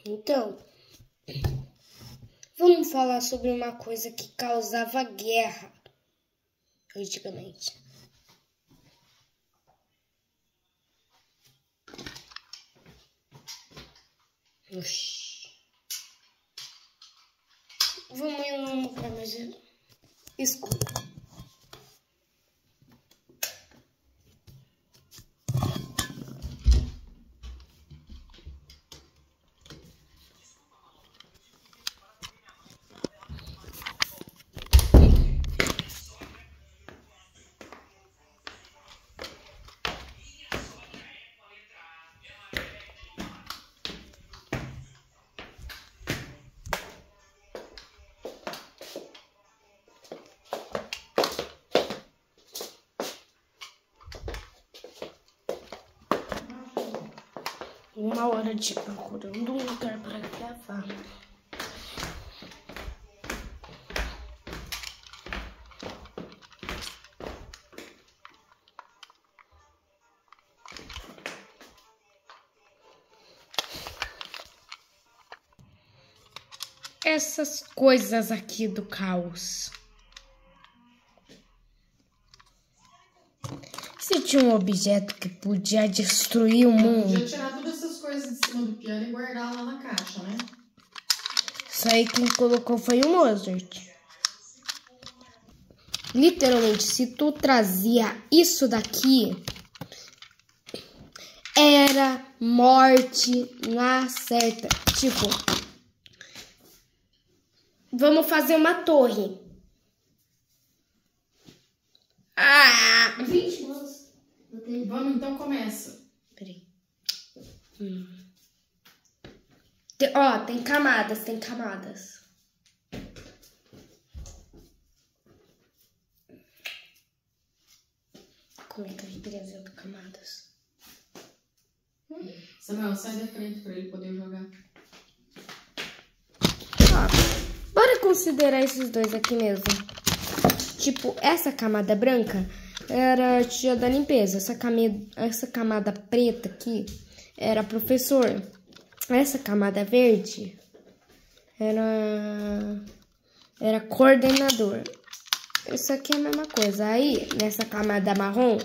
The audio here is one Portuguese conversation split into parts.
Então, vamos falar sobre uma coisa que causava guerra antigamente. Oxi. Vamos ir num lugar mais escuro. Uma hora de procurando um lugar para gravar. Essas coisas aqui do caos. Se tinha um objeto que podia destruir o mundo. Podia tirar todas essas coisas de cima do piano e guardar lá na caixa, né? Isso aí quem colocou foi o Mozart. Literalmente, se tu trazia isso daqui, era morte na certa. Tipo, vamos fazer uma torre. Ah! 20 anos. Vamos, então começa. Peraí. Tem camadas, tem camadas. Como é que a gente apresenta camadas? Samuel, sai da frente pra ele poder jogar. Bora considerar esses dois aqui mesmo. Tipo, essa camada branca era a tia da limpeza. Essa camada preta aqui era professor. Essa camada verde era coordenador. Isso aqui é a mesma coisa. Aí, nessa camada marrom,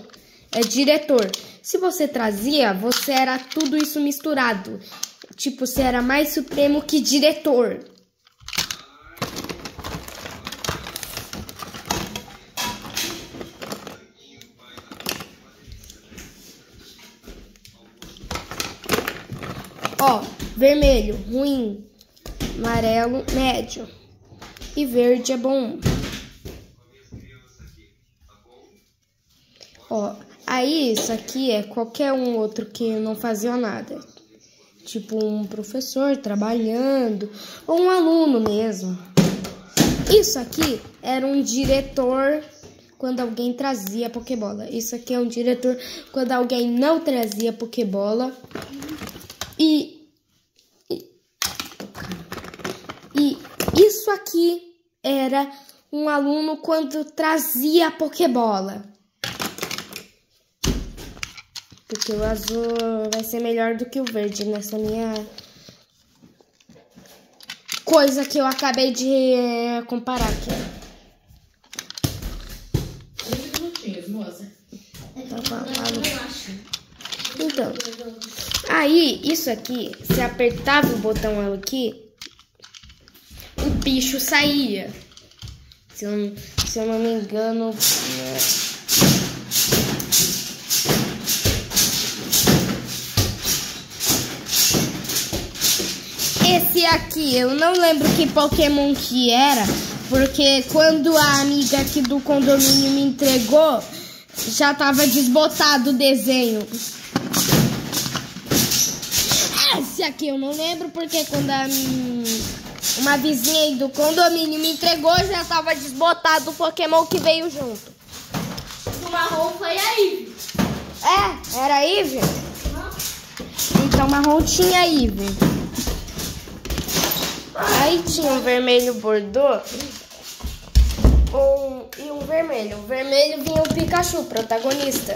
é diretor. Se você trazia, você era tudo isso misturado. Tipo, você era mais supremo que diretor. Ó, vermelho, ruim. Amarelo, médio. E verde é bom. Ó, aí isso aqui é qualquer um outro que não fazia nada. Tipo um professor trabalhando, ou um aluno mesmo. Isso aqui era um diretor quando alguém trazia pokebola. Isso aqui é um diretor quando alguém não trazia pokebola. E isso aqui era um aluno quando trazia a pokebola. Porque o azul vai ser melhor do que o verde nessa minha coisa que eu acabei de comparar aqui. 20 minutinhos, moça. Então, aí, isso aqui, se apertava o botão aqui, o bicho saía. Se eu não me engano... Esse aqui, eu não lembro que Pokémon que era, porque quando a amiga aqui do condomínio me entregou, já tava desbotado o desenho. Esse aqui eu não lembro, porque quando uma vizinha aí do condomínio me entregou, já tava desbotado o Pokémon que veio junto. O marrom foi a Ivy. É, era a Ivy? Então marrom tinha a Ivy. Aí tinha um vermelho bordô e um vermelho. O vermelho vinha o Pikachu, protagonista.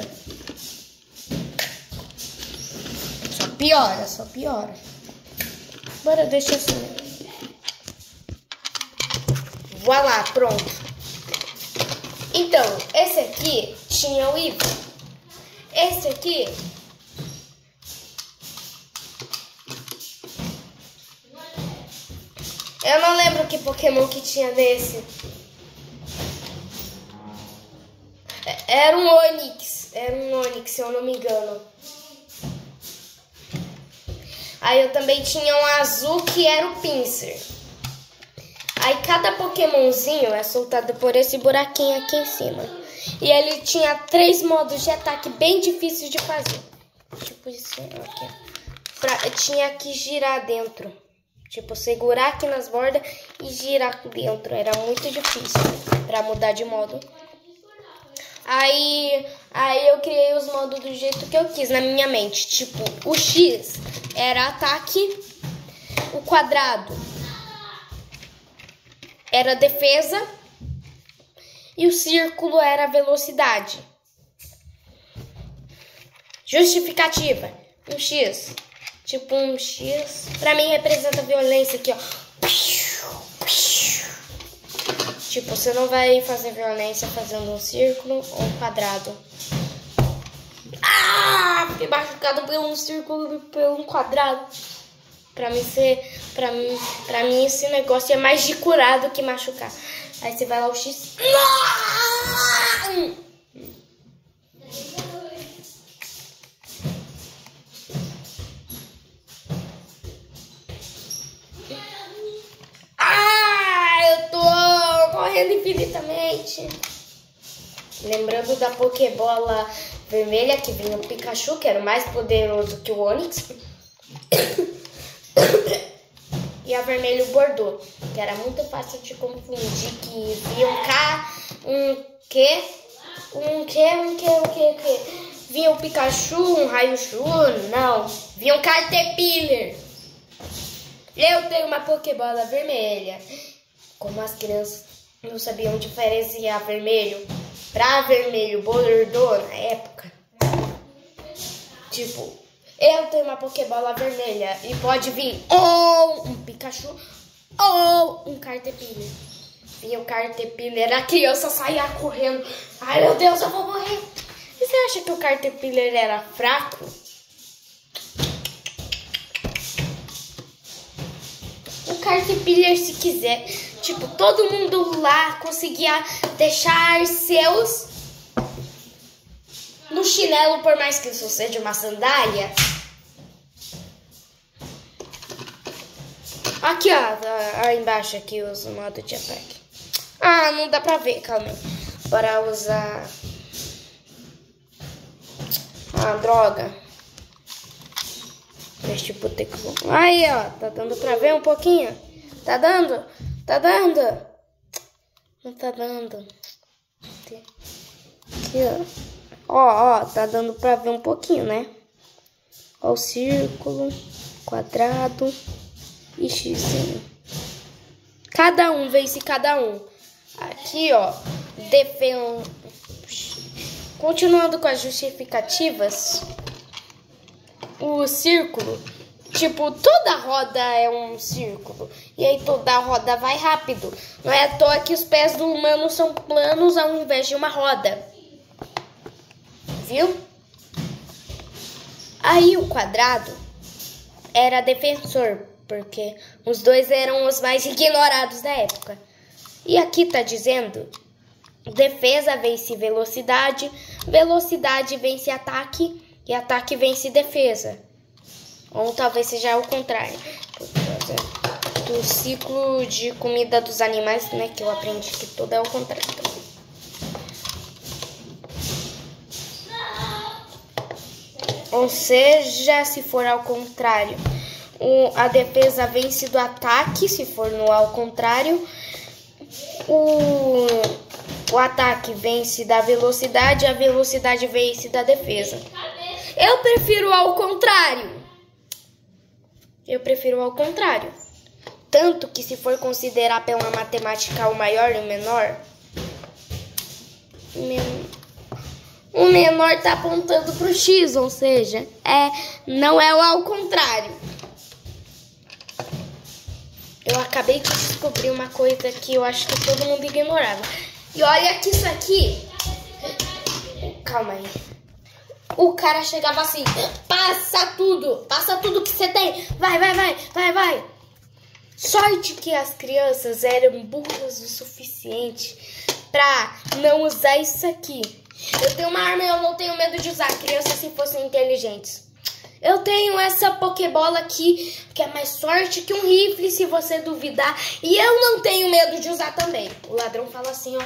Só piora, só piora. Bora deixar assim. Voilá, pronto. Então, esse aqui tinha o Eevee. Esse aqui eu não lembro que Pokémon que tinha desse. Era um Onix, se eu não me engano. Aí eu também tinha um azul que era o Pinsir. Aí cada Pokémonzinho é soltado por esse buraquinho aqui em cima. E ele tinha 3 modos de ataque bem difíceis de fazer. Tipo isso aqui. Tinha que girar dentro. Tipo, segurar aqui nas bordas e girar dentro. Era muito difícil pra mudar de modo. Aí eu criei os modos do jeito que eu quis na minha mente. Tipo, o X era ataque. O quadrado era defesa. E o círculo era velocidade. Justificativa. Um X. Tipo um X. Pra mim representa violência aqui, ó. Tipo, você não vai fazer violência fazendo um círculo ou um quadrado. Ah! Fiquei machucado por um círculo e por um quadrado. Pra mim esse negócio é mais de curar do que machucar. Aí você vai lá o X. Eu tô correndo infinitamente. Lembrando da Pokébola vermelha que vinha o Pikachu, que era o mais poderoso que o Onix. E a vermelho Bordeaux, que era muito fácil de confundir, que via vinha o Pikachu, um Raichu, não, vinha um Caterpillar. Eu tenho uma Pokébola vermelha. Como as crianças não sabiam diferenciar vermelho pra vermelho Bordeaux na época. Tipo, eu tenho uma Pokébola vermelha e pode vir ou um Pikachu ou um Caterpillar. Vinha o Caterpillar, a criança saía correndo. Ai meu Deus, eu vou morrer. E você acha que o Caterpillar era fraco? O Caterpillar, se quiser, tipo, todo mundo lá conseguia deixar seus no chinelo, por mais que isso seja uma sandália. Aqui, ó, aí embaixo aqui os modos de ataque. Ah, não dá pra ver, calma aí. Bora usar... Ah, droga. Deixa eu botar aqui. Aí, ó, tá dando pra ver um pouquinho? Tá dando? Tá dando? Não tá dando. Aqui, ó, tá dando pra ver um pouquinho, né? Ó, o círculo, quadrado e xizinho. Cada um vence cada um. Aqui, ó, continuando com as justificativas, o círculo, tipo, toda roda é um círculo. E aí toda roda vai rápido. Não é à toa que os pés do humano são planos ao invés de uma roda. Viu? Aí o quadrado era defensor, porque os dois eram os mais ignorados da época. E aqui tá dizendo: defesa vence velocidade, velocidade vence ataque e ataque vence defesa. Ou talvez seja o contrário, por causa do ciclo de comida dos animais, né? Que eu aprendi que tudo é o contrário também. Ou seja, se for ao contrário, a defesa vence do ataque. Se for no ao contrário, o ataque vence da velocidade, a velocidade vence da defesa. Eu prefiro ao contrário. Tanto que, se for considerar pela matemática o maior e o menor, o menor tá apontando pro X, ou seja, não é o ao contrário. Eu acabei de descobrir uma coisa que eu acho que todo mundo ignorava. E olha que isso aqui... Calma aí. O cara chegava assim, passa tudo que você tem. Vai. Sorte que as crianças eram burras o suficiente pra não usar isso aqui. Eu tenho uma arma e eu não tenho medo de usar. Crianças se fossem inteligentes. Eu tenho essa Pokébola aqui, que é mais sorte que um rifle, se você duvidar. E eu não tenho medo de usar também. O ladrão fala assim, ó.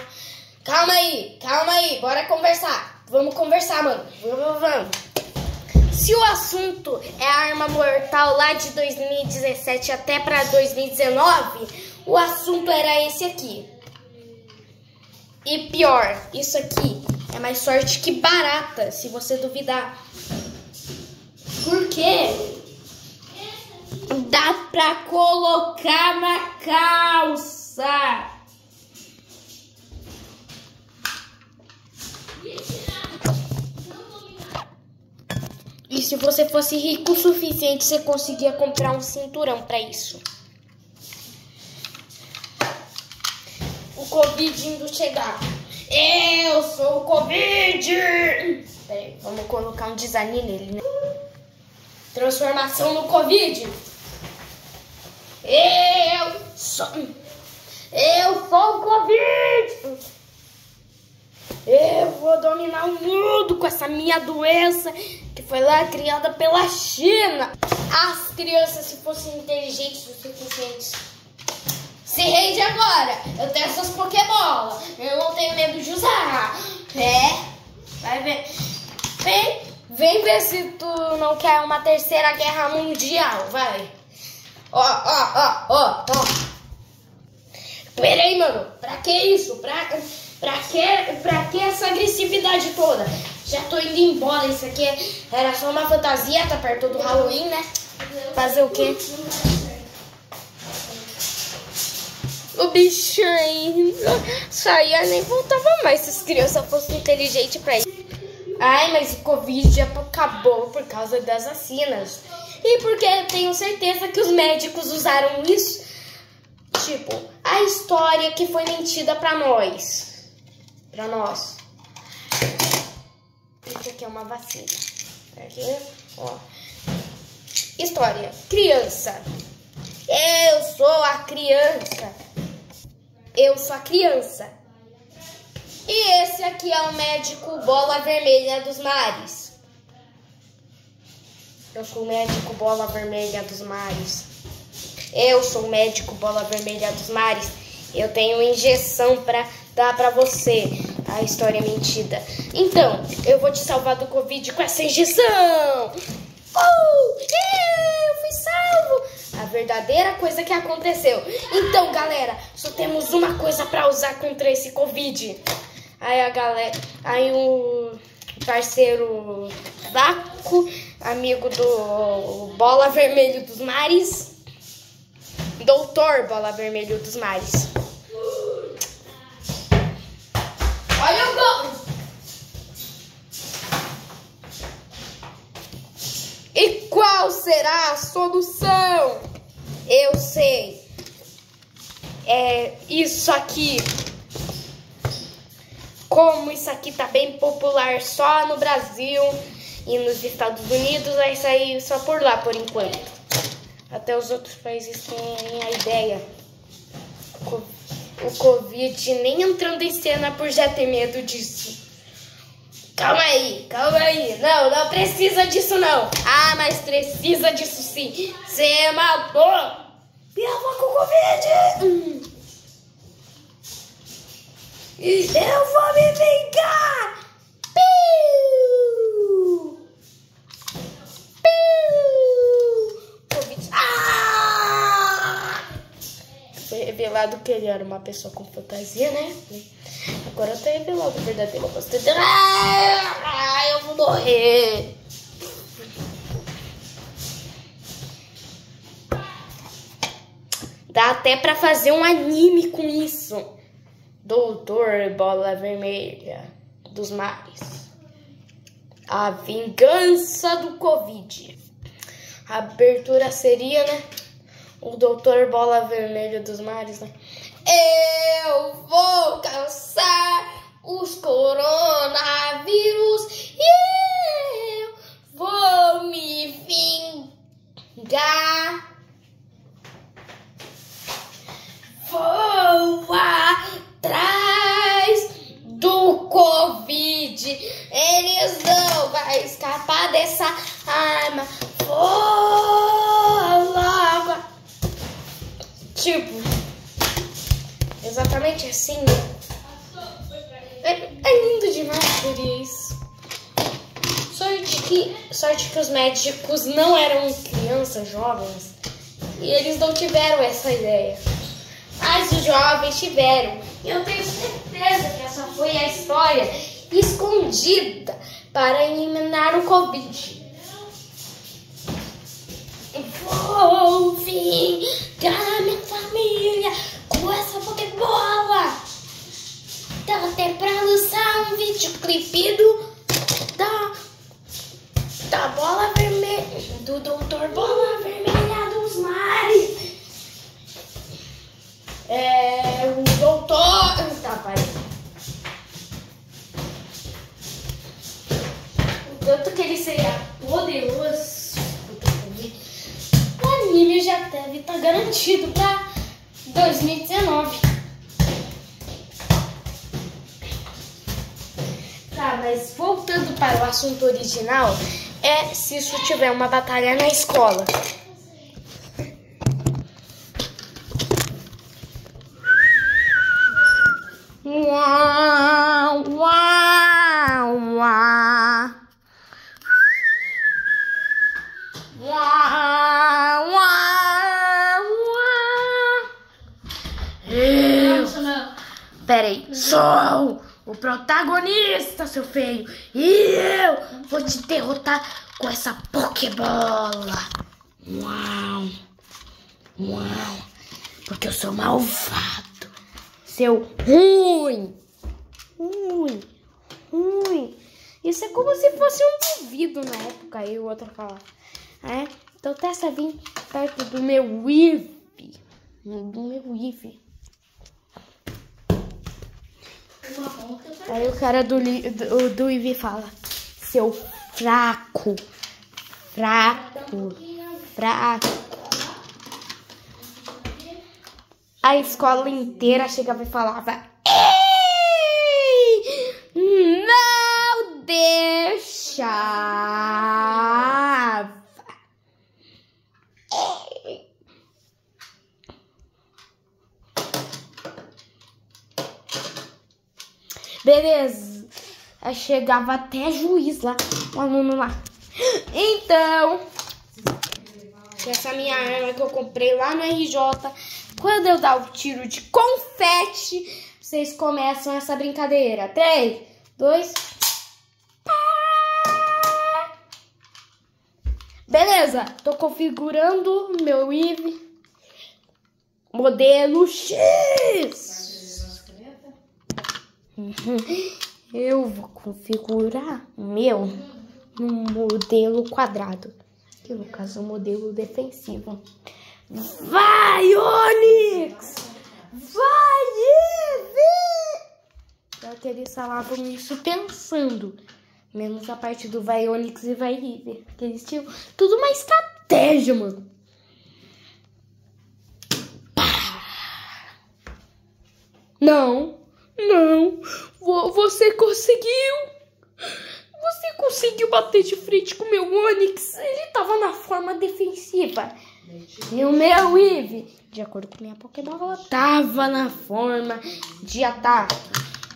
Calma aí, bora conversar. Vamos conversar, mano. Vamos. Se o assunto é a arma mortal lá de 2017 até pra 2019, o assunto era esse aqui. E pior, isso aqui é mais sorte que barata, se você duvidar. Por quê? Dá pra colocar na calça. E se você fosse rico o suficiente, você conseguia comprar um cinturão pra isso. O Covid indo chegar. Eu sou o Covid! Peraí, vamos colocar um design nele, né? Transformação no Covid. Eu sou o Covid. Eu vou dominar o mundo com essa minha doença que foi lá criada pela China. As crianças, se fossem inteligentes o suficiente, se rende agora. Eu tenho essas Pokébolas. Eu não tenho medo de usar. Vai ver. Vem ver se tu não quer uma terceira guerra mundial. Vai. Ó. Peraí, mano. Pra que isso? Pra que essa agressividade toda? Já tô indo embora. Isso aqui era só uma fantasia. Tá perto do Halloween, né? Fazer o quê? O bichinho saía nem voltava mais se as crianças fossem inteligentes pra isso. Ai, mas o Covid já acabou por causa das vacinas. E porque eu tenho certeza que os médicos usaram isso. Tipo, a história que foi mentida pra nós. Isso aqui é uma vacina. Aqui, ó. História. Criança. Eu sou a criança. E esse aqui é o médico Bola Vermelha dos Mares. Eu sou o médico Bola Vermelha dos Mares. Eu tenho injeção pra dar pra você. A história é mentira. Então, eu vou te salvar do Covid com essa injeção. Eu fui salvo. A verdadeira coisa que aconteceu. Então, galera, só temos uma coisa pra usar contra esse Covid. Aí o parceiro Vaco, amigo do Bola Vermelho dos Mares, Doutor Bola Vermelho dos Mares. Olha o gol! E qual será a solução? Eu sei. É isso aqui. Como isso aqui tá bem popular só no Brasil e nos Estados Unidos, vai sair só por lá por enquanto. Até os outros países têm a ideia. O Covid nem entrando em cena por já ter medo disso. Calma aí. Não precisa disso não. Ah, mas precisa disso sim. Você matou minha avó com Covid. Eu vou me vingar. Covid. Foi revelado que ele era uma pessoa com fantasia, né? Agora tá revelado o verdadeiro rosto dele. Eu vou morrer. Dá até pra fazer um anime com isso. Doutor Bola Vermelha dos Mares. A vingança do Covid. A abertura seria, né? o doutor Bola Vermelha dos Mares, né? Eu vou caçar os coronavírus e eu vou me vingar. Vou atrás do Covid. Eles não vão escapar dessa arma. Vou logo. Tipo, exatamente assim. É lindo demais por isso. Sorte que os médicos não eram crianças jovens e eles não tiveram essa ideia. Mas os jovens tiveram. E eu tenho certeza que essa foi a história escondida para eliminar o Covid. Vou vingar a minha família com essa Pokébola. Dá até pra lançar um videoclipe da bola vermelha, do doutor Bola Vermelha dos Mares. O doutor... Tá, pai. O tanto que ele seria poderoso, o anime já deve estar garantido pra 2019. Tá, mas voltando para o assunto original, se isso tiver uma batalha na escola. Uau, uau, uau. Uau, uau, uau. Peraí, sou o protagonista, seu feio. E eu vou te derrotar com essa Pokébola. Uau, uau. Porque eu sou malvado. Seu ruim. Isso é como se fosse um duvido na época. E o outro falar. Então testa vir perto do meu Eevee. Aí o cara do Eevee fala: seu fraco. A escola inteira chegava e falava: ei, não deixava. Beleza. Aí chegava até juiz lá, o aluno lá. Então, essa minha arma que eu comprei lá no RJ, quando eu dar o tiro de confete, vocês começam essa brincadeira. 3, 2... Beleza, tô configurando meu Eevee modelo X. Eu vou configurar o meu no modelo quadrado, que no caso é o modelo defensivo. Vai, Onix! Vai, Eevee! Só que eles falavam isso pensando. Menos a parte do vai, Onix e vai, Eevee. Porque eles tinham tudo uma estratégia, mano. Não. Você conseguiu. Você conseguiu bater de frente com o meu Onix. Ele tava na forma defensiva. E o meu Eevee, de acordo com minha Pokébola, tava na forma de ataque.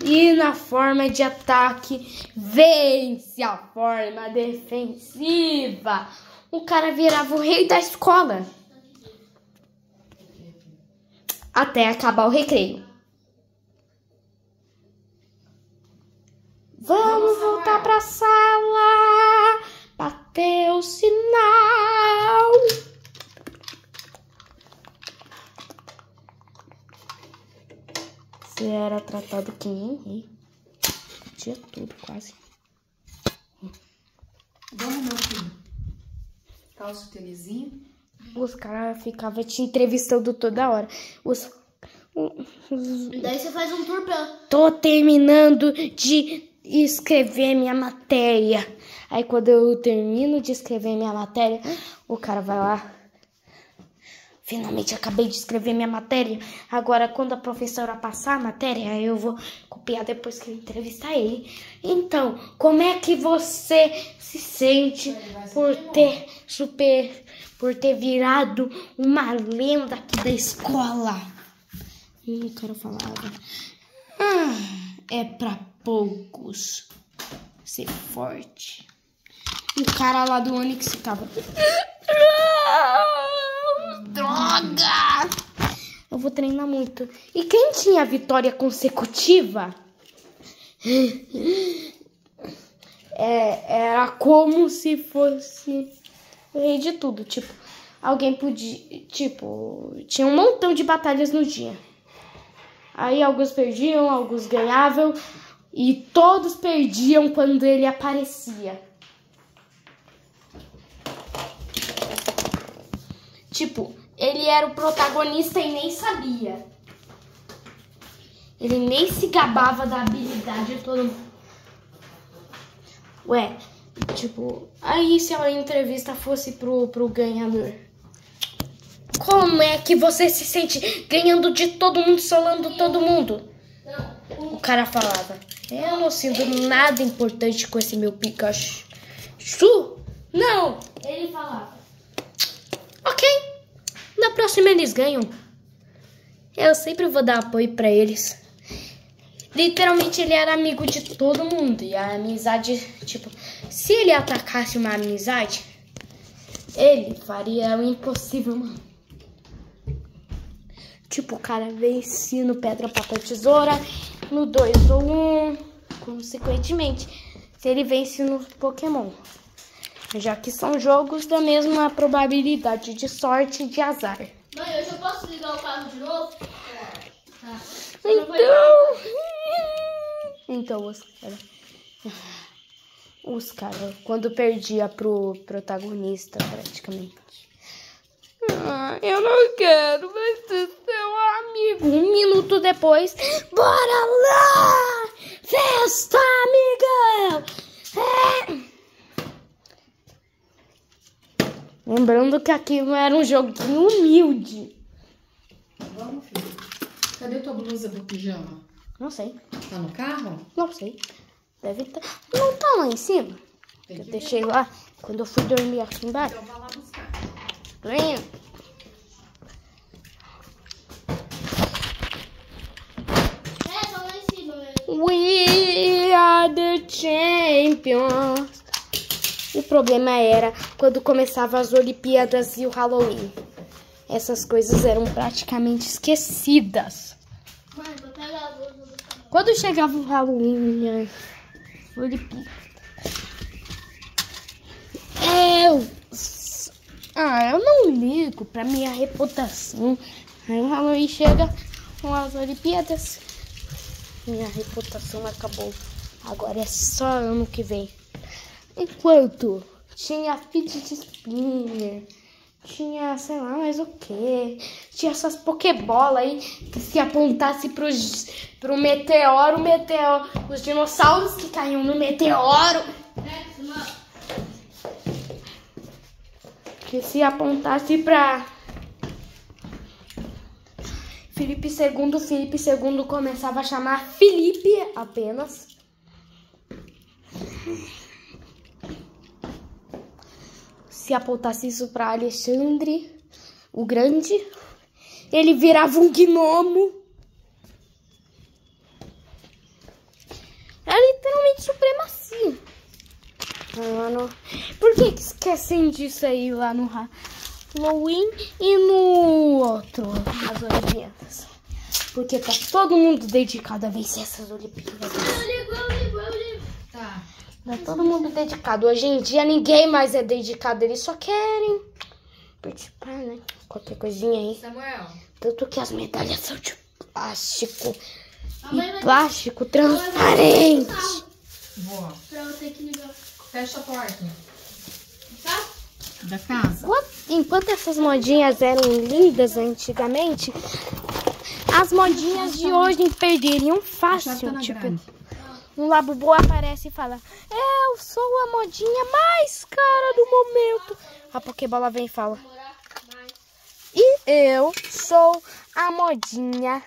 E na forma de ataque, vence a forma defensiva. O cara virava o rei da escola. Até acabar o recreio. Vamos voltar pra sala. Bateu o sinal. Você era tratado que nem rei. Tinha tudo, quase. Vamos, meu filho. Calça o tênisinho. Os caras ficavam te entrevistando toda hora. Daí você faz um tour pela... Tô terminando de escrever minha matéria. Aí quando eu termino de escrever minha matéria, o cara vai lá. Finalmente acabei de escrever minha matéria. Agora quando a professora passar a matéria, aí eu vou copiar depois que eu entrevistar ele. Então, como é que você se sente por ter virado uma lenda aqui da escola? E o cara falava, é pra poucos ser forte. E o cara lá do Onix ficava, droga! Eu vou treinar muito. E quem tinha vitória consecutiva, era como se fosse o rei de tudo. Tipo, alguém podia, tipo, tinha um montão de batalhas no dia. Aí alguns perdiam, alguns ganhavam. E todos perdiam quando ele aparecia. Tipo, ele era o protagonista e nem sabia. Ele nem se gabava da habilidade de todo mundo. Ué, tipo, aí se a entrevista fosse pro ganhador? Como é que você se sente ganhando de todo mundo, solando todo mundo? O cara falava, eu não sinto nada importante com esse meu Pikachu. Não! Ele falava, ok, na próxima eles ganham. Eu sempre vou dar apoio pra eles. Literalmente ele era amigo de todo mundo. E a amizade, tipo, se ele atacasse uma amizade, ele faria o impossível, mano. Tipo, o cara vence no pedra, papel, tesoura, no 2 ou 1, consequentemente, se ele vence no Pokémon. Já que são jogos da mesma probabilidade de sorte e de azar. mãe, hoje eu posso ligar o carro de novo? Tá. Então os caras, quando perdia pro protagonista, praticamente. Eu não quero mais ser seu amigo. 1 minuto depois, bora lá! Festa, amigão! Lembrando que aquilo era um joguinho humilde. Vamos, filho. Cadê tua blusa do pijama? Não sei. Tá no carro? Não sei. Deve estar. Não tá lá em cima. Eu deixei lá quando eu fui dormir aqui embaixo. Então vai lá buscar. Vem. Tá lá em cima, velho. We are the champions. O problema era quando começava as Olimpíadas e o Halloween. Essas coisas eram praticamente esquecidas. Mãe, vou pegar a blusa do carro. Quando chegava o Halloween, Olimpíada. Eu não ligo pra minha reputação. Aí o Halloween chega com as Olimpíadas. Minha reputação acabou. Agora é só ano que vem. Enquanto tinha fidget spinner, tinha sei lá mais o que, tinha essas pokebola aí que se apontasse pro meteoro, os dinossauros que caíam no meteoro, que se apontasse pra Felipe II começava a chamar Felipe apenas. Se apontasse isso para Alexandre o Grande, ele virava um gnomo. É literalmente supremacia. Mano, por que esquecem disso aí lá no Halloween e no outro, nas Olimpíadas? Porque tá todo mundo dedicado a vencer essas Olimpíadas. Tá. Tá todo mundo dedicado. Hoje em dia ninguém mais é dedicado. Eles só querem participar, né? Qualquer coisinha aí. Samuel. Tanto que as medalhas são de plástico. mãe E vai- plástico transparente. Boa. Pra eu ter que ligar. Fecha a porta. Tá? Da casa. What? Enquanto essas modinhas eram lindas antigamente, as modinhas de hoje perderiam fácil. Tipo, um Labubu aparece e fala: eu sou a modinha mais cara do momento. A Pokébola vem e fala: e eu sou a modinha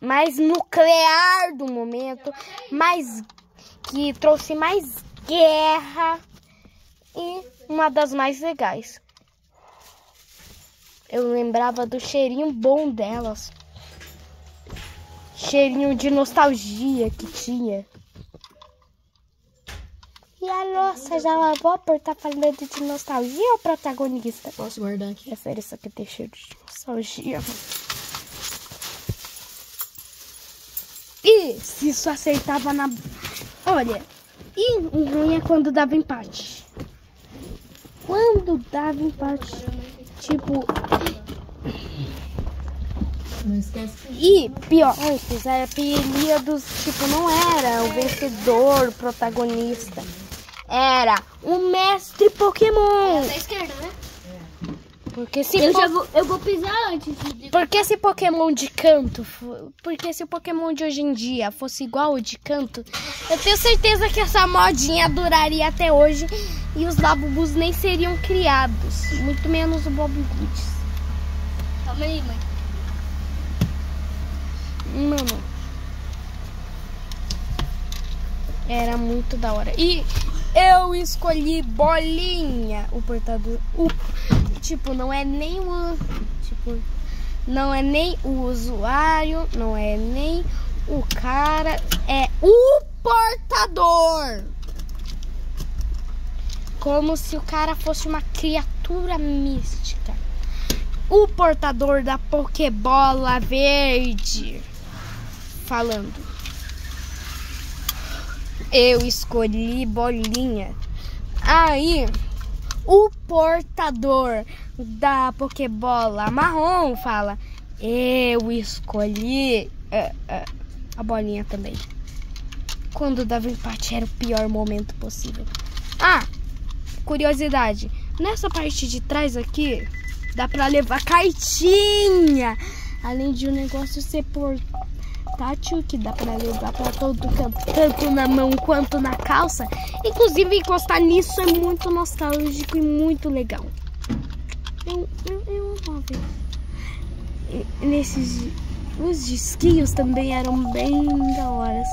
mais nuclear do momento, mais que trouxe mais guerra e uma das mais legais. Eu lembrava do cheirinho bom delas. Cheirinho de nostalgia que tinha. E a nossa já lavou por estar falando de nostalgia ou protagonista? Posso guardar aqui? É sério, isso aqui tem cheiro de nostalgia. E se isso acertava na... Olha, e o ruim é quando dava empate. Quando dava empate, tipo... Não esquece que... E pior, antes era apelidos, tipo, não era o vencedor, o protagonista. Era o mestre Pokémon. Da esquerda, né? Porque se Eu vou pisar antes de... Porque esse Pokémon de canto, porque se o Pokémon de hoje em dia fosse igual o de canto, eu tenho certeza que essa modinha duraria até hoje e os Labubus nem seriam criados, muito menos o Bob Goods. Calma aí, mãe. Mano, era muito da hora. E eu escolhi Bolinha, o portador. Tipo, não é nem o... Tipo, não é nem o usuário, não é nem o cara, é o portador. Como se o cara fosse uma criatura mística. O portador da Pokébola verde. Falando. Eu escolhi Bolinha. Aí, o portador da Pokébola marrom fala: eu escolhi a Bolinha também. Quando dava empate era o pior momento possível. Ah, curiosidade. Nessa parte de trás aqui, dá pra levar cartinha. Além de o negócio ser portátil, que dá pra levar pra todo canto, tanto na mão quanto na calça. Inclusive, encostar nisso é muito nostálgico e muito legal. Eu amava. Os disquinhos também eram bem da hora.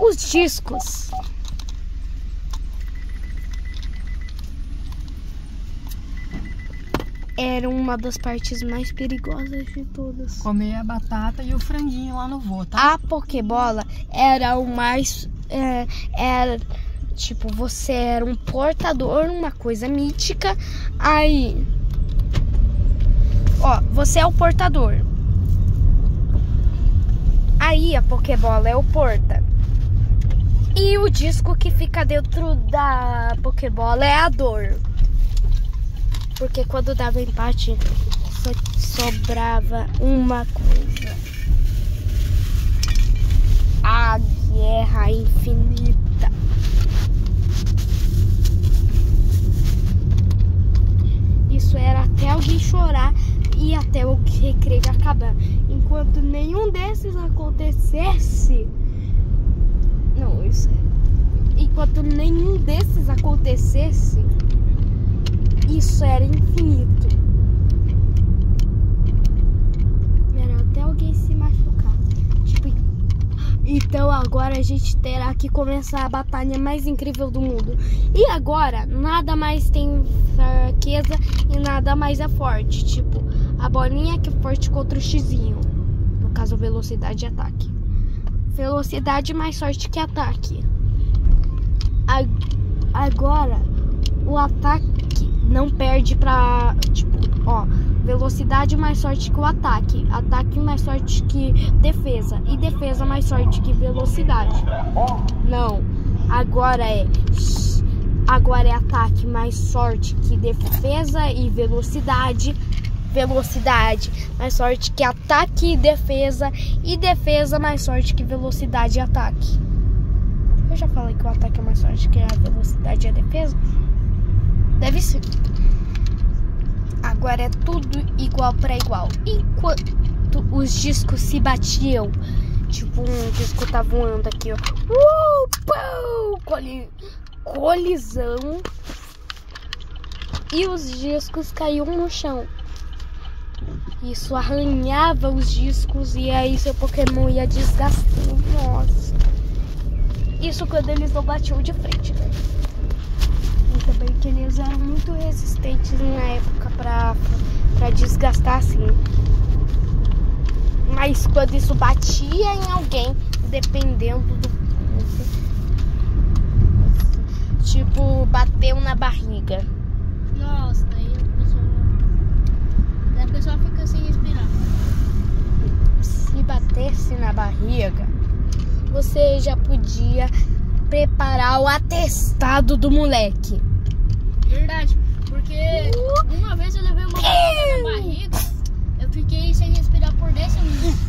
Os discos era uma das partes mais perigosas de todas. Comer a batata e o franguinho lá no vô, tá? A Pokébola era o mais... era tipo, você era um portador, uma coisa mítica. Aí... Ó, você é o portador. Aí a Pokébola é o porta. E o disco que fica dentro da Pokébola é a dor. Porque quando dava empate, só sobrava uma coisa: a guerra infinita. Isso era até alguém chorar e até o recreio acabar. Enquanto nenhum desses acontecesse... Não, isso é... Enquanto nenhum desses acontecesse... Isso era infinito. Era até alguém se machucar. Tipo, então agora a gente terá que começar a batalha mais incrível do mundo. E agora, nada mais tem fraqueza e nada mais é forte. Tipo, a Bolinha que é forte contra o xizinho. No caso, velocidade e ataque. Velocidade mais sorte que ataque. Agora, o ataque não perde pra, tipo, ó, velocidade mais sorte que o ataque. Ataque mais sorte que defesa. E defesa mais sorte que velocidade. Não, agora é ataque mais sorte que defesa e velocidade. Velocidade mais sorte que ataque e defesa. E defesa mais sorte que velocidade e ataque. Eu já falei que o ataque é mais sorte que a velocidade e a defesa. Deve ser. Agora é tudo igual pra igual. Enquanto os discos se batiam, tipo um disco tá voando aqui, ó. Colisão. E os discos caíam no chão. Isso arranhava os discos e aí seu Pokémon ia desgastando. Nossa. Isso quando eles não batiam de frente, né? E também que eles eram muito resistentes na época pra desgastar assim. Mas quando isso batia em alguém, dependendo do ponto, tipo, bateu na barriga. Nossa, daí a pessoa fica sem respirar. Se batesse na barriga, você já podia preparar o atestado do moleque. Verdade, porque uma vez eu levei uma bolada na barriga, eu fiquei sem respirar por 10 minutos.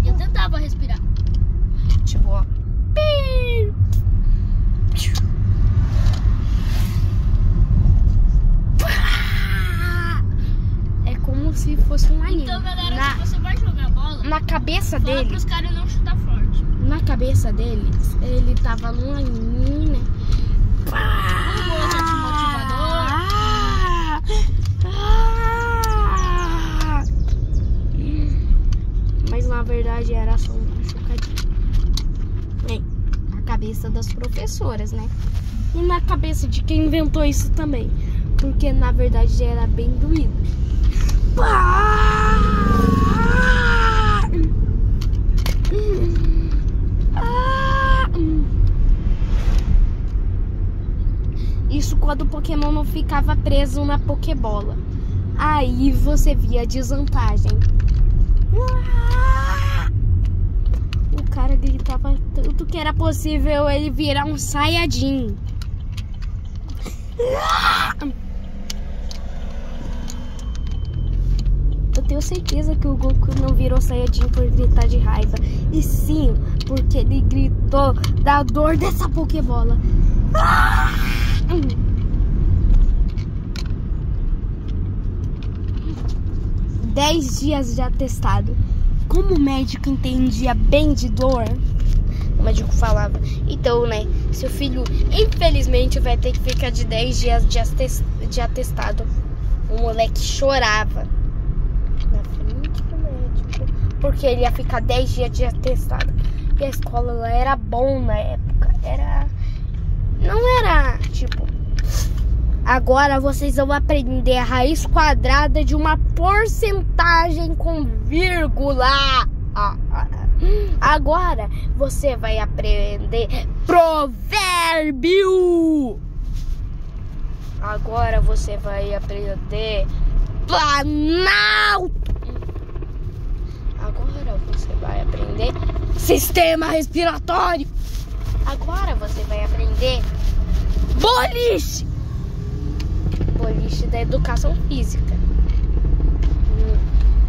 E eu tentava respirar. Tipo, ó. É como se fosse um alien. Então, galera, se você vai jogar bola, na cabeça fala dele, pros caras não chutar forte. na cabeça dele, ele tava numa linha, né? Um outro de motivador. Mas na verdade era só um machucadinho. Bem, a cabeça das professoras, né? E na cabeça de quem inventou isso também. Porque na verdade era bem doído. Isso quando o Pokémon não ficava preso na Pokébola. Aí você via a desvantagem. O cara gritava tanto que era possível ele virar um Saiyajin. Eu tenho certeza que o Goku não virou Saiyajin por gritar de raiva, e sim porque ele gritou da dor dessa Pokébola. 10 dias de atestado. Como o médico entendia bem de dor, o médico falava: então, né, seu filho infelizmente vai ter que ficar de 10 dias de atestado. O moleque chorava na frente do médico, porque ele ia ficar 10 dias de atestado. E a escola lá era bom na época. Não era tipo: agora vocês vão aprender a raiz quadrada de uma porcentagem com vírgula. Agora você vai aprender provérbio. Agora você vai aprender planalto. Agora você vai aprender sistema respiratório. Agora você vai aprender boliche. Boliche da educação física.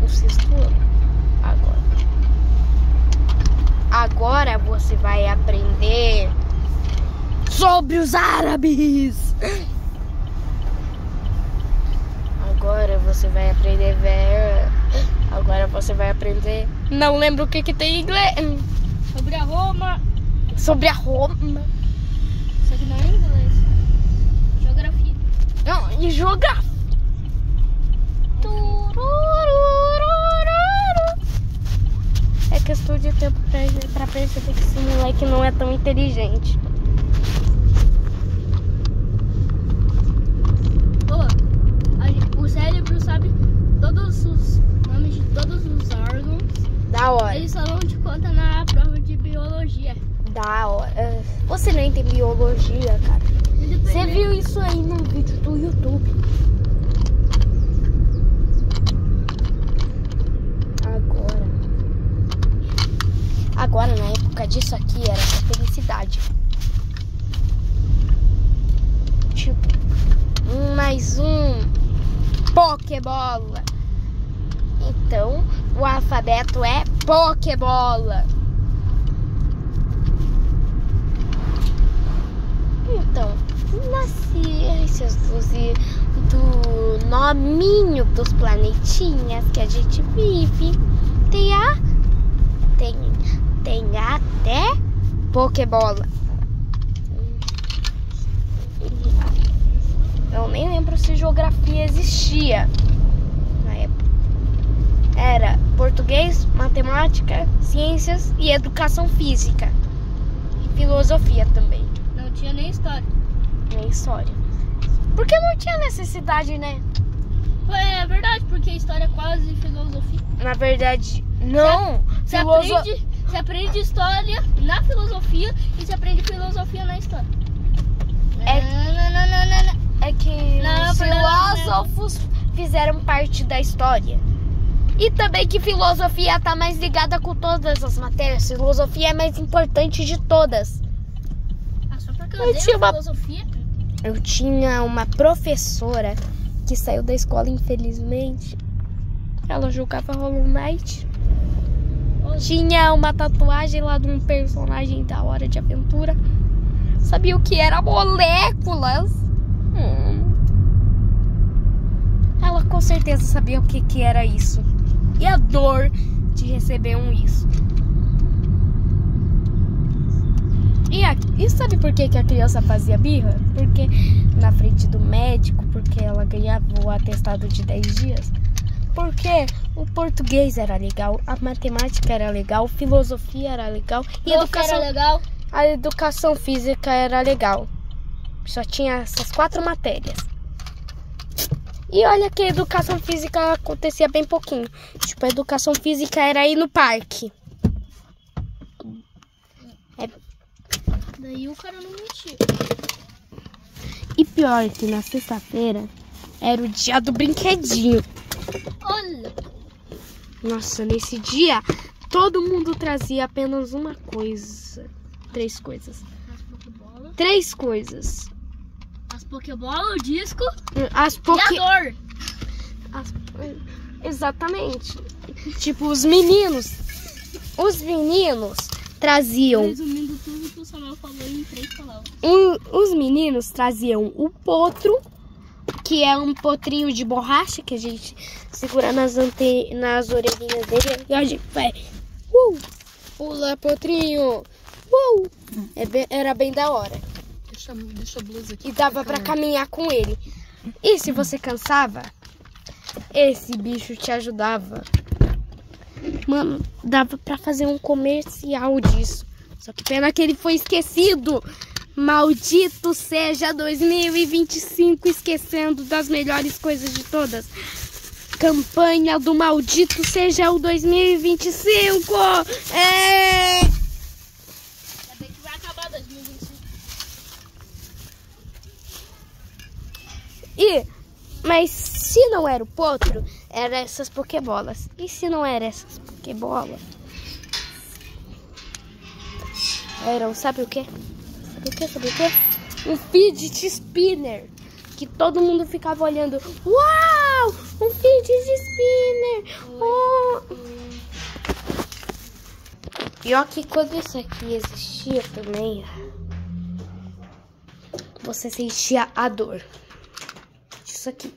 No sexto ano. Agora você vai aprender sobre os árabes. Agora você vai aprender Agora você vai aprender. Não lembro o que tem em inglês. Sobre a Roma. Sobre a Roma. Isso aqui não é inglês. Geografia. Não, e geografia. É questão de tempo pra perceber que esse moleque não é tão inteligente. O cérebro sabe todos os nomes de todos os órgãos. Da hora. Eles só vão te contar na prova de biologia. Da hora. Você nem tem biologia, cara. Você viu isso aí num vídeo do YouTube. Agora, na época disso aqui, era essa felicidade. Tipo, mais um Pokébola. Então, o alfabeto é Pokébola. Então, nas ciências do nominho dos planetinhas que a gente vive, tem até Pokébola. Eu nem lembro se geografia existia na época. Era português, matemática, ciências e educação física. E filosofia também. Não tinha nem história. Nem história. Porque não tinha necessidade, né? É verdade, porque história é quase filosofia. Na verdade, não. Você aprende história na filosofia e você aprende filosofia na história. É que os filósofos fizeram parte da história. E também que filosofia tá mais ligada com todas as matérias. Filosofia é mais importante de todas. Só porque eu filosofia? Eu tinha uma professora que saiu da escola, infelizmente. Ela jogava Hollow Knight. Tinha uma tatuagem lá de um personagem da Hora de Aventura. Sabia o que era moléculas. Ela com certeza sabia o que era isso. E a dor de receber um isso. E sabe por que a criança fazia birra? Porque na frente do médico, porque ela ganhava o atestado de 10 dias. Porque o português era legal, a matemática era legal, filosofia era legal e a educação física era legal. Só tinha essas 4 matérias. E olha que a educação física acontecia bem pouquinho. Tipo, a educação física era ir no parque. Daí o cara não mentiu. E pior que na sexta-feira era o dia do brinquedinho. Olha! Nossa, nesse dia todo mundo trazia apenas uma coisa. 3 coisas. As Pokébolas. 3 coisas. As Pokébolas, o disco e a dor. Exatamente. Tipo, os meninos traziam. Resumindo tudo que o Samuel falou em 3 palavras. Os meninos traziam o potro, que é um potrinho de borracha que a gente segura nas orelhinhas dele e a gente vai. Pula, potrinho. Era bem da hora. Deixa a blusa aqui. E dava pra caminhar com ele. E se você cansava, esse bicho te ajudava. Mano, dava pra fazer um comercial disso. Só que pena que ele foi esquecido. Maldito seja 2025, esquecendo das melhores coisas de todas. Campanha do maldito seja o 2025. Ainda bem que vai acabar 2025. Mas se não era o potro, era essas Pokébolas. E se não era essas Pokébolas, eram, sabe o quê? Sabe o quê? Um fidget spinner. Que todo mundo ficava olhando. Uau! Um fidget spinner! Oh. Pior que quando isso aqui existia também, você sentia a dor. Isso aqui.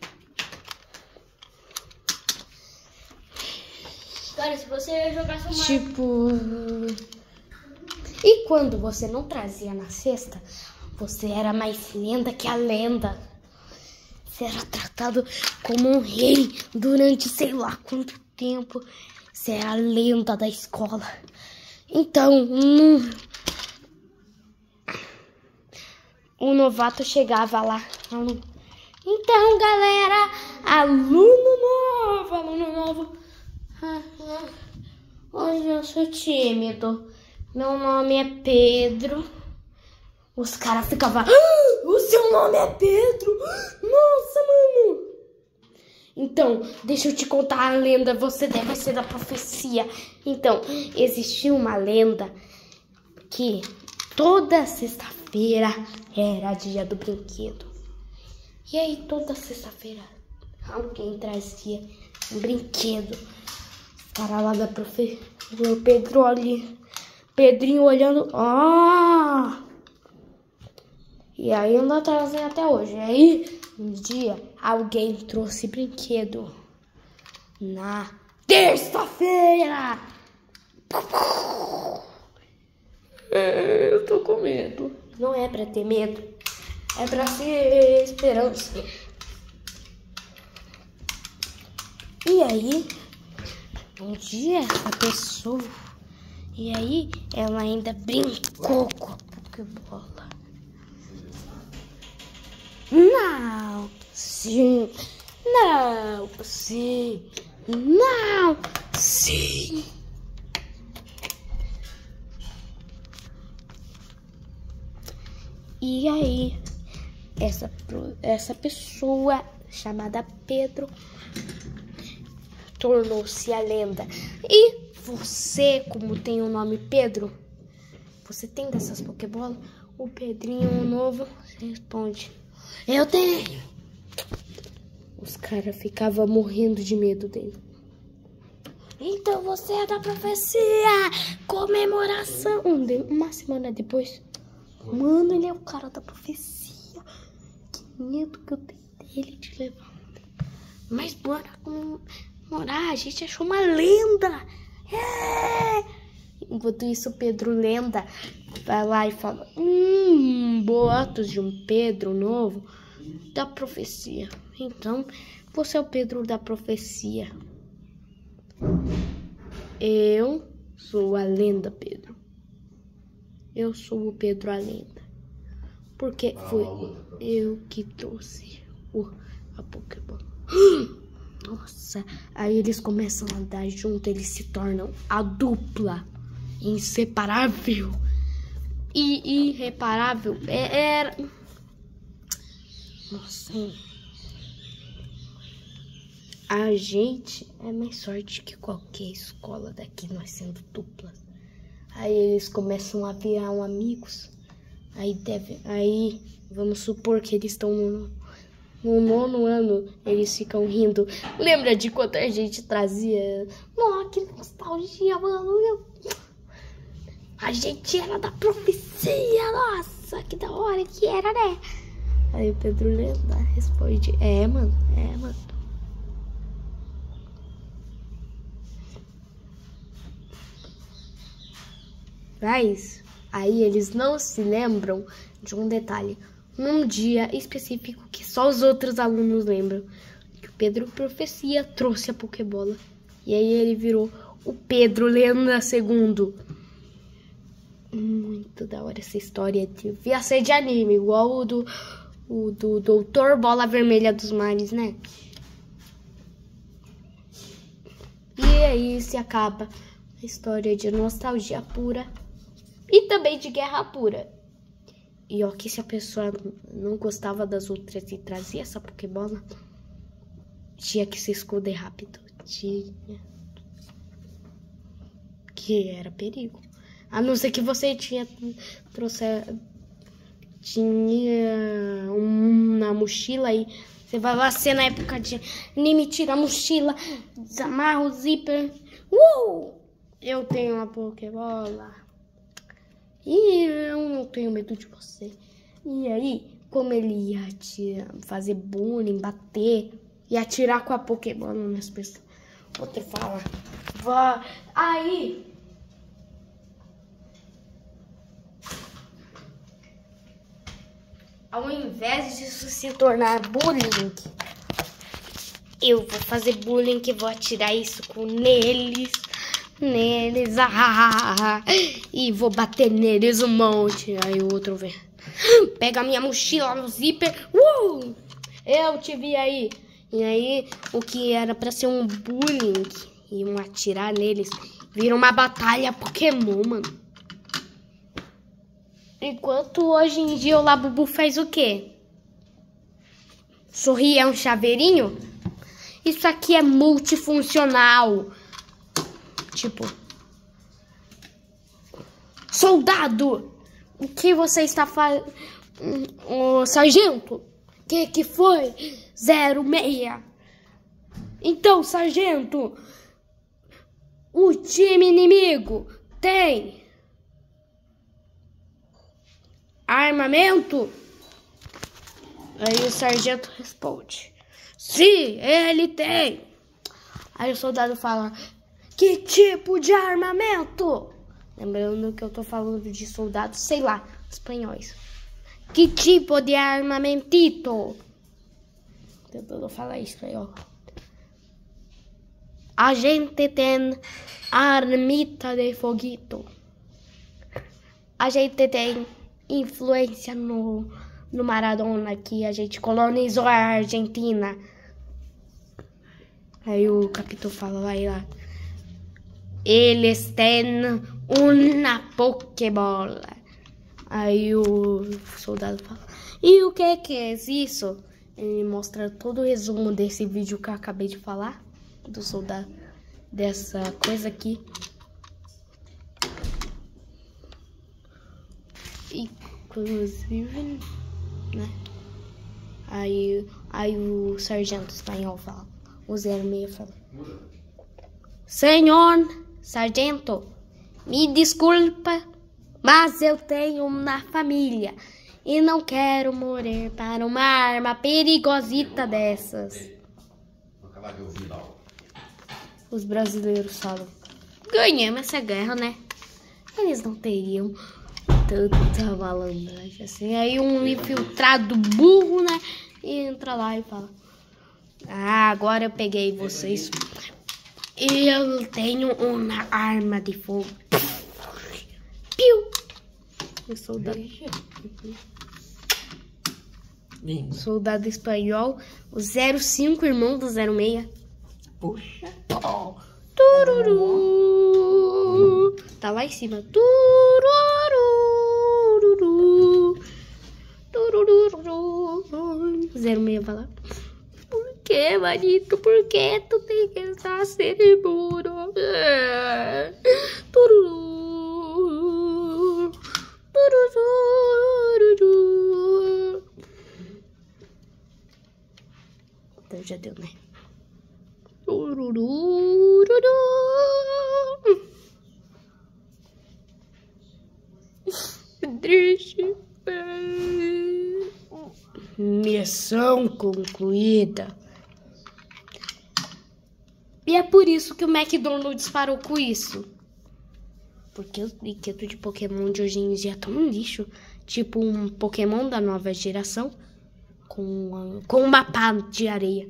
Cara, se você jogasse uma... Tipo... E quando você não trazia na cesta, você era mais lenda que a lenda. Você era tratado como um rei durante sei lá quanto tempo. Você era a lenda da escola. Então, o novato chegava lá. Então, galera, aluno novo. Hoje eu sou tímido. Meu nome é Pedro. Os caras ficavam... o seu nome é Pedro? Nossa, mano. Então, deixa eu te contar a lenda. Você deve ser da profecia. Então, existia uma lenda que toda sexta-feira era dia do brinquedo. E aí, toda sexta-feira, alguém trazia um brinquedo. Os caras lá da profecia... O Pedrinho olhando... E aí ainda trazem até hoje. E aí, um dia, alguém trouxe brinquedo. Na terça-feira! Eu tô com medo. Não é pra ter medo. É pra ter esperança. E aí, um dia, essa pessoa... E aí, ela ainda brincou com a Pokébola. Não, sim, não, sim, não, sim. E aí, essa pessoa chamada Pedro tornou-se a lenda. E você, como tem o nome Pedro, você tem dessas Pokébolas? O Pedrinho novo responde: eu tenho. Os caras ficavam morrendo de medo dele. Então você é da profecia! Comemoração! Uma semana depois, mano, ele é o cara da profecia. Que medo que eu tenho dele de levar. Mas bora comemorar, a gente achou uma lenda. É! Enquanto isso, Pedro Lenda vai lá e fala: boatos de um Pedro novo da profecia. Então, você é o Pedro da profecia. Eu sou a lenda, Pedro. Eu sou o Pedro a lenda. Porque foi eu que trouxe a Pokébola. Nossa, aí eles começam a andar junto, eles se tornam a dupla inseparável e irreparável. Era... Nossa, a gente é mais sorte que qualquer escola daqui, nós sendo duplas. Aí eles começam a virar amigos. Aí vamos supor que eles estão no 9º ano, eles ficam rindo. Lembra de quando a gente trazia? Nossa, que nostalgia, mano. A gente era da profecia. Nossa, que da hora que era, né? Aí o Pedro Lenda responde: é, mano. Mas aí eles não se lembram de um detalhe. Num dia específico que só os outros alunos lembram, que o Pedro Profecia trouxe a Pokébola. E aí ele virou o Pedro Lenda II. Muito da hora essa história. Devia ser de anime, igual o do Doutor Bola Vermelha dos Mares, né? E aí se acaba a história de nostalgia pura e também de guerra pura. E ó, que se a pessoa não gostava das outras e trazia essa Pokébola, tinha que se esconder rápido. Tinha. Que era perigo. A não ser que você tinha na mochila aí. Você vai lá ser na época de anime, tira a mochila, desamarra o zíper. Eu tenho uma Pokébola. E eu não tenho medo de você. E aí, como ele ia fazer bullying, bater e atirar com a Pokébola nas pessoas. Outro fala: aí, ao invés disso se tornar bullying, eu vou fazer bullying que vou atirar isso neles, e vou bater neles um monte. Aí o outro vem, pega a minha mochila no zíper, eu te vi aí. E aí o que era pra ser um bullying, iam atirar neles, vira uma batalha Pokémon, mano. Enquanto hoje em dia o Labubu faz o quê? Sorrir é um chaveirinho? Isso aqui é multifuncional. Tipo, soldado, o que você está fazendo? Sargento, que foi? 06. Então, sargento, o time inimigo tem armamento? Aí o sargento responde: sim, ele tem. Aí o soldado fala: que tipo de armamento? Lembrando que eu tô falando de soldados, sei lá, espanhóis. Que tipo de armamentito? Tentando falar espanhol. A gente tem armita de foguito. A gente tem influência no Maradona, que a gente colonizou a Argentina. Aí o capitão fala lá. Eles têm uma Pokébola. Aí o soldado fala: e o que é isso? Ele mostra todo o resumo desse vídeo que eu acabei de falar. Do soldado. Dessa coisa aqui. Inclusive, né? Aí o sargento espanhol fala. O 06 fala: senhor sargento, me desculpa, mas eu tenho uma família e não quero morrer para uma arma perigosita dessas. Os brasileiros falam: ganhamos essa guerra, né? Eles não teriam tanta malandragem assim. Aí um infiltrado burro, né? Entra lá e fala: ah, agora eu peguei vocês. Eu tenho uma arma de fogo. Piu! O soldado espanhol, o 05, irmão do 06. Puxa. Tururu. Tá lá em cima. Tururu. Tururu. 06 vai lá: por que, manito? Por que tu tem que estar seguro? Tururu. Tururu. Então já deu, né? Triste. Missão concluída. E é por isso que o McDonald's parou com isso. Porque os brinquedos de Pokémon de hoje em dia estão um lixo. Tipo um Pokémon da nova geração com uma pá de areia.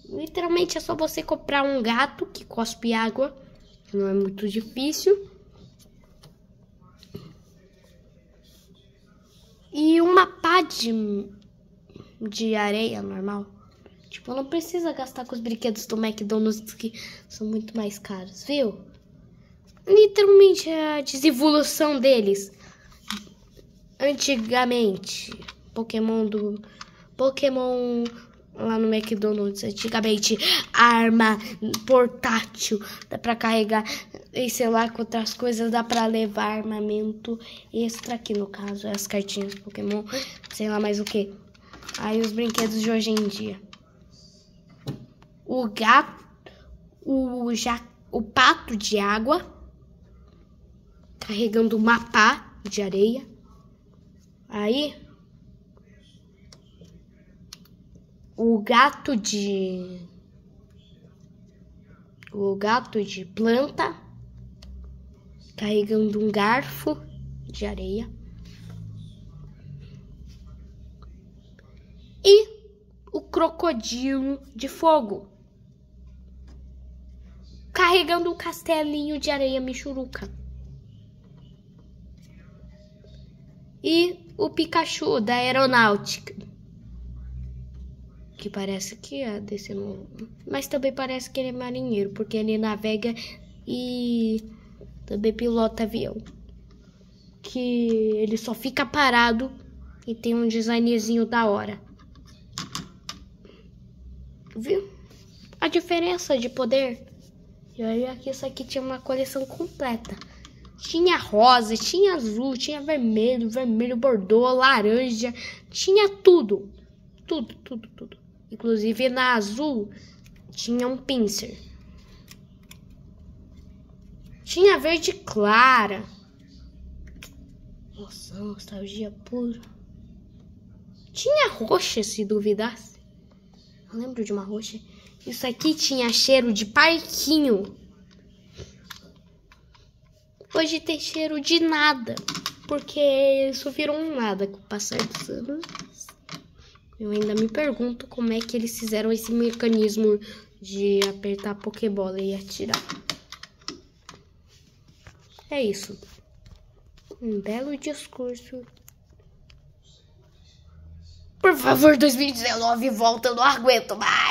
Literalmente é só você comprar um gato que cospe água. Não é muito difícil. E uma pá de areia normal. Tipo, não precisa gastar com os brinquedos do McDonald's, que são muito mais caros, viu? Literalmente é a desevolução deles. Antigamente, Pokémon lá no McDonald's, antigamente, arma portátil, dá pra carregar, e sei lá, com outras coisas, dá pra levar armamento extra, aqui no caso, as cartinhas Pokémon, sei lá mais o que. Aí os brinquedos de hoje em dia. O gato, o pato de água, carregando uma pá de areia. Aí, o gato de planta, carregando um garfo de areia. E o crocodilo de fogo, carregando um castelinho de areia michuruca. E o Pikachu da aeronáutica, que parece que é desse novo, mas também parece que ele é marinheiro, porque ele navega e também pilota avião. Que ele só fica parado e tem um designzinho da hora. Viu? A diferença de poder. E aí aqui, isso aqui tinha uma coleção completa. Tinha rosa, tinha azul, tinha vermelho, bordô, laranja. Tinha tudo. Tudo. Inclusive na azul tinha um pincer. Tinha verde clara. Nossa, nostalgia pura. Tinha roxa, se duvidasse. Eu lembro de uma roxa. Isso aqui tinha cheiro de parquinho. Hoje tem cheiro de nada. Porque isso virou um nada com o passar dos anos. Eu ainda me pergunto como é que eles fizeram esse mecanismo de apertar a Pokébola e atirar. É isso. Um belo discurso. Por favor, 2019, volta, eu não aguento mais.